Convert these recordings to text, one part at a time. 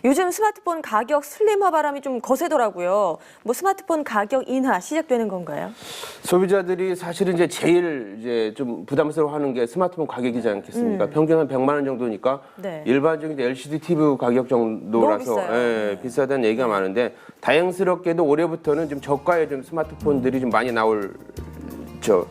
요즘 스마트폰 가격 슬림화 바람이 좀 거세더라고요. 뭐 스마트폰 가격 인하 시작되는 건가요? 소비자들이 사실은 이제 제일 이제 좀 부담스러워하는 게 스마트폰 가격이지 않겠습니까? 평균 한 100만 원 정도니까 네. 일반적인 LCD TV 가격 정도라서 너무 비싸요. 예, 비싸다는 얘기가 많은데 다행스럽게도 올해부터는 좀 저가의 좀 스마트폰들이 좀 많이 나올 저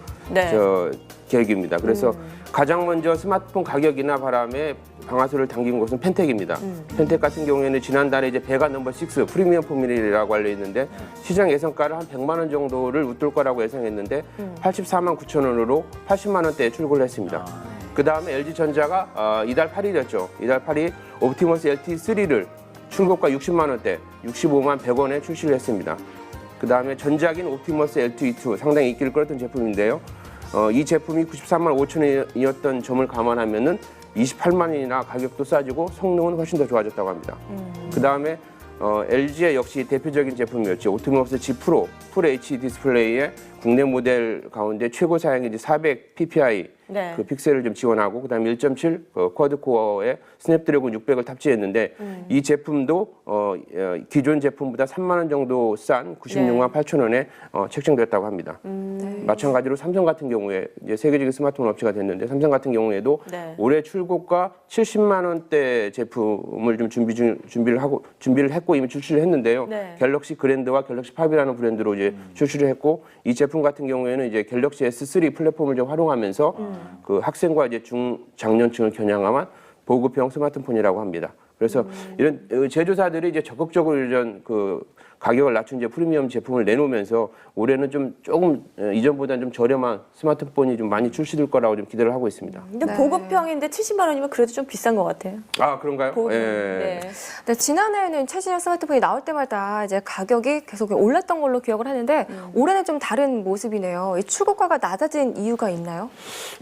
계획입니다. 그래서 가장 먼저 스마트폰 가격 인하 바람에 방아쇠를 당긴 곳은 펜텍입니다. 펜텍 같은 경우에는 지난달에 이제 베가 넘버 6 프리미엄 포뮬이라고 알려 있는데 시장 예상가를 한 100만 원 정도를 웃돌 거라고 예상했는데 84만 9천 원으로 80만 원대에 출고를 했습니다. 그 다음에 LG전자가 이달 8일이었죠. 이달 8일 옵티머스 LT3를 출고가 60만 원대, 65만 100원에 출시를 했습니다. 그 다음에 전작인 옵티머스 LT2 상당히 인기를 끌었던 제품인데요. 이 제품이 93만 5천 원이었던 점을 감안하면은 28만 원이나 가격도 싸지고 성능은 훨씬 더 좋아졌다고 합니다. 그 다음에 LG의 역시 대표적인 제품이었죠. 옵티머스 G 프로 풀 HD 디스플레이의 국내 모델 가운데 최고 사양이 이제 400 ppi 네. 그 픽셀을 좀 지원하고 그다음에 1.7 쿼드코어에 스냅드래곤 600을 탑재했는데 이 제품도 기존 제품보다 3만 원 정도 싼 96만 8천 원에 책정됐다고 합니다. 마찬가지로 삼성 같은 경우에 이제 세계적인 스마트폰 업체가 됐는데 삼성 같은 경우에도 네. 올해 출고가 70만 원대 제품을 좀 준비를 했고 이미 출시를 했는데요. 네. 갤럭시 그랜드와 갤럭시 팝이라는 브랜드로 이제 출시를 했고 이 제품 같은 경우에는 이제 갤럭시 S3 플랫폼을 좀 활용하면서 그 학생과 이제 중장년층을 겨냥한 보급형 스마트폰이라고 합니다. 그래서 이런 제조사들이 이제 적극적으로 이런 그 가격을 낮춘 이제 프리미엄 제품을 내놓으면서 올해는 좀 조금 이전보다는 좀 저렴한 스마트폰이 좀 많이 출시될 거라고 좀 기대를 하고 있습니다. 근데 보급형인데 70만 원이면 그래도 좀 비싼 것 같아요. 아 그런가요? 보급. 예. 네. 네, 지난해에는 최신형 스마트폰이 나올 때마다 이제 가격이 계속 올랐던 걸로 기억을 하는데 올해는 좀 다른 모습이네요. 이 출고가가 낮아진 이유가 있나요?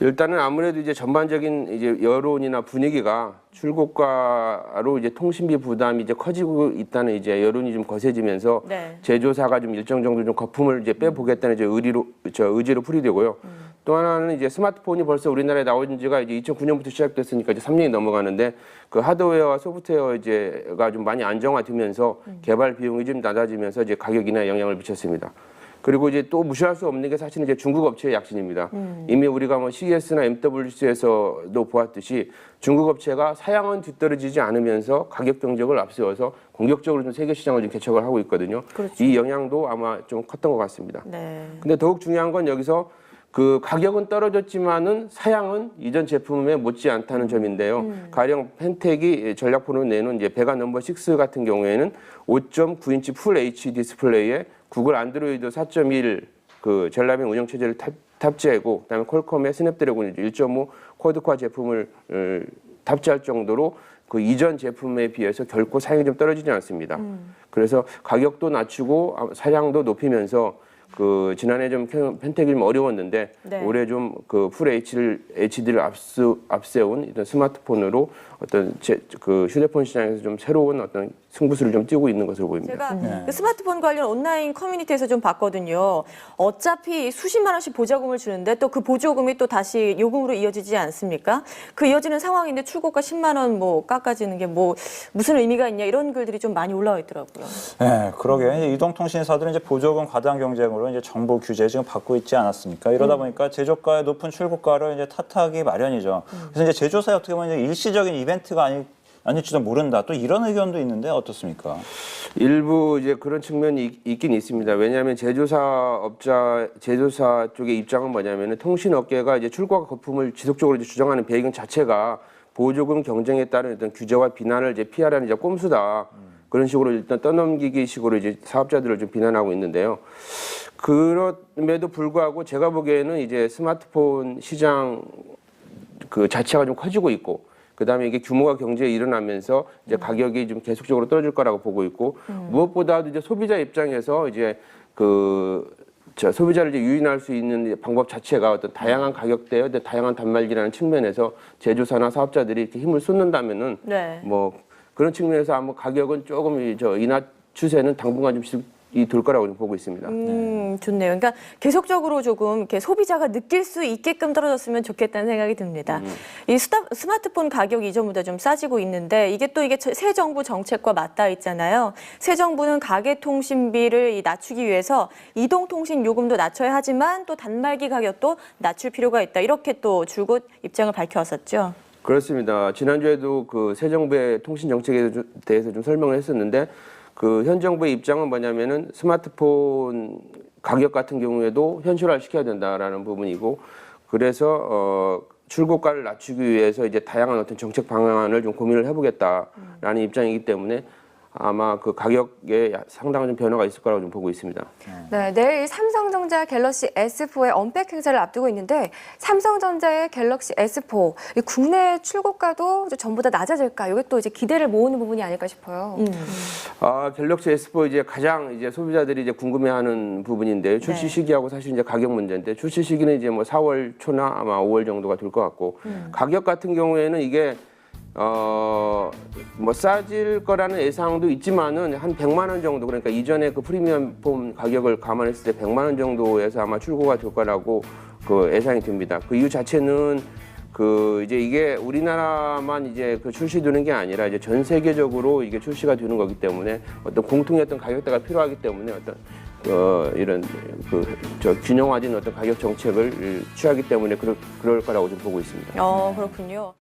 일단은 아무래도 이제 전반적인 이제 여론이나 분위기가 출고가로 이제 통신비 부담이 이제 커지고 있다는 이제 여론이 좀 거세지면서 네. 제조사가 좀 일정 정도 좀 거품을 이제 빼보겠다는 이제 의지로 풀이되고요. 또 하나는 이제 스마트폰이 벌써 우리나라에 나온 지가 이제 2009년부터 시작됐으니까 이제 3년이 넘어가는데 그 하드웨어와 소프트웨어 이제가 좀 많이 안정화되면서 개발 비용이 좀 낮아지면서 이제 가격이나 영향을 미쳤습니다. 그리고 이제 또 무시할 수 없는 게 사실은 이제 중국 업체의 약진입니다. 이미 우리가 뭐 CES나 MWC에서도 보았듯이 중국 업체가 사양은 뒤떨어지지 않으면서 가격 경쟁을 앞세워서 공격적으로 좀 세계 시장을 좀 개척을 하고 있거든요. 그렇죠. 이 영향도 아마 좀 컸던 것 같습니다. 네. 근데 더욱 중요한 건 여기서 그 가격은 떨어졌지만은 사양은 이전 제품에 못지 않다는 점인데요. 가령 펜텍이 전략폰으로 내놓은 이제 베가 넘버 6 같은 경우에는 5.9인치 풀 HD 디스플레이에 구글 안드로이드 4.1 그 전라면 운영 체제를 탑재하고 그다음에 퀄컴의 스냅드래곤 1.5 쿼드코어 제품을 탑재할 정도로 그 이전 제품에 비해서 결코 사양이 좀 떨어지지 않습니다. 그래서 가격도 낮추고 사양도 높이면서 그 지난해 좀 펜텍이 좀 어려웠는데 네. 올해 좀 그 풀 HD를 앞세운 이런 스마트폰으로 어떤 그 휴대폰 시장에서 좀 새로운 어떤 승부수를 좀 띄우고 있는 것으로 보입니다. 제가 그 스마트폰 관련 온라인 커뮤니티에서 좀 봤거든요. 어차피 수십만 원씩 보조금을 주는데 또 그 보조금이 또 다시 요금으로 이어지지 않습니까? 그 이어지는 상황인데 출고가 10만 원 뭐 깎아지는 게 뭐 무슨 의미가 있냐 이런 글들이 좀 많이 올라와 있더라고요. 네, 그러게요. 이제 이동통신사들은 이제 보조금 과당 경쟁으로 이제 정보 규제 지금 받고 있지 않았습니까? 이러다 보니까 제조가의 높은 출고가를 이제 탓하기 마련이죠. 그래서 이제 제조사에 어떻게 보면 이제 일시적인 이벤트가 아닐지도 모른다. 또 이런 의견도 있는데 어떻습니까? 일부 이제 그런 측면이 있긴 있습니다. 왜냐하면 제조사 쪽의 입장은 뭐냐면은 통신업계가 이제 출고가 거품을 지속적으로 이제 주장하는 배경 자체가 보조금 경쟁에 따른 어떤 규제와 비난을 이제 피하라는 이제 꼼수다. 그런 식으로 일단 떠넘기기 식으로 이제 사업자들을 좀 비난하고 있는데요. 그럼에도 불구하고 제가 보기에는 이제 스마트폰 시장 그 자체가 좀 커지고 있고 그다음에 이게 규모가 경제에 일어나면서 이제 가격이 좀 계속적으로 떨어질 거라고 보고 있고 무엇보다도 이제 소비자 입장에서 이제 소비자를 이제 유인할 수 있는 방법 자체가 어떤 다양한 가격대에 어떤 다양한 단말기라는 측면에서 제조사나 사업자들이 이렇게 힘을 쏟는다면은 네. 뭐 그런 측면에서 아마 가격은 조금 인하 추세는 당분간 좀 될 거라고 좀 보고 있습니다. 좋네요. 그러니까 계속적으로 조금 이렇게 소비자가 느낄 수 있게끔 떨어졌으면 좋겠다는 생각이 듭니다. 이 스마트폰 가격이 이전보다 좀 싸지고 있는데 이게 새 정부 정책과 맞닿아 있잖아요. 새 정부는 가계통신비를 낮추기 위해서 이동통신 요금도 낮춰야 하지만 또 단말기 가격도 낮출 필요가 있다. 이렇게 또 줄곧 입장을 밝혀왔었죠. 그렇습니다. 지난주에도 그 새 정부의 통신 정책에 대해서 좀 설명을 했었는데 그 현 정부의 입장은 뭐냐면은 스마트폰 가격 같은 경우에도 현실화 시켜야 된다라는 부분이고 그래서 출고가를 낮추기 위해서 이제 다양한 어떤 정책 방안을 좀 고민을 해보겠다라는 입장이기 때문에 아마 그 가격에 상당한 좀 변화가 있을 거라고 좀 보고 있습니다. 네, 내일 삼성전자 갤럭시 S4의 언백 행사를 앞두고 있는데 삼성전자의 갤럭시 S4 이 국내 출고가도 전보다 낮아질까? 이게 또 이제 기대를 모으는 부분이 아닐까 싶어요. 갤럭시 S4 이제 가장 이제 소비자들이 이제 궁금해하는 부분인데 출시 시기하고 사실 이제 가격 문제인데 출시 시기는 이제 뭐 4월 초나 아마 5월 정도가 될 것 같고 가격 같은 경우에는 이게 뭐 싸질 거라는 예상도 있지만은 한 100만 원 정도 그러니까 이전에 그 프리미엄 폰 가격을 감안했을 때 100만 원 정도에서 아마 출고가 될 거라고 그 예상이 됩니다. 그 이유 자체는 그 이제 이게 우리나라만 이제 그 출시되는 게 아니라 이제 전 세계적으로 이게 출시가 되는 거기 때문에 어떤 공통의 어떤 가격대가 필요하기 때문에 어떤 이런 균형화된 어떤 가격 정책을 취하기 때문에 그럴 거라고 좀 보고 있습니다. 그렇군요.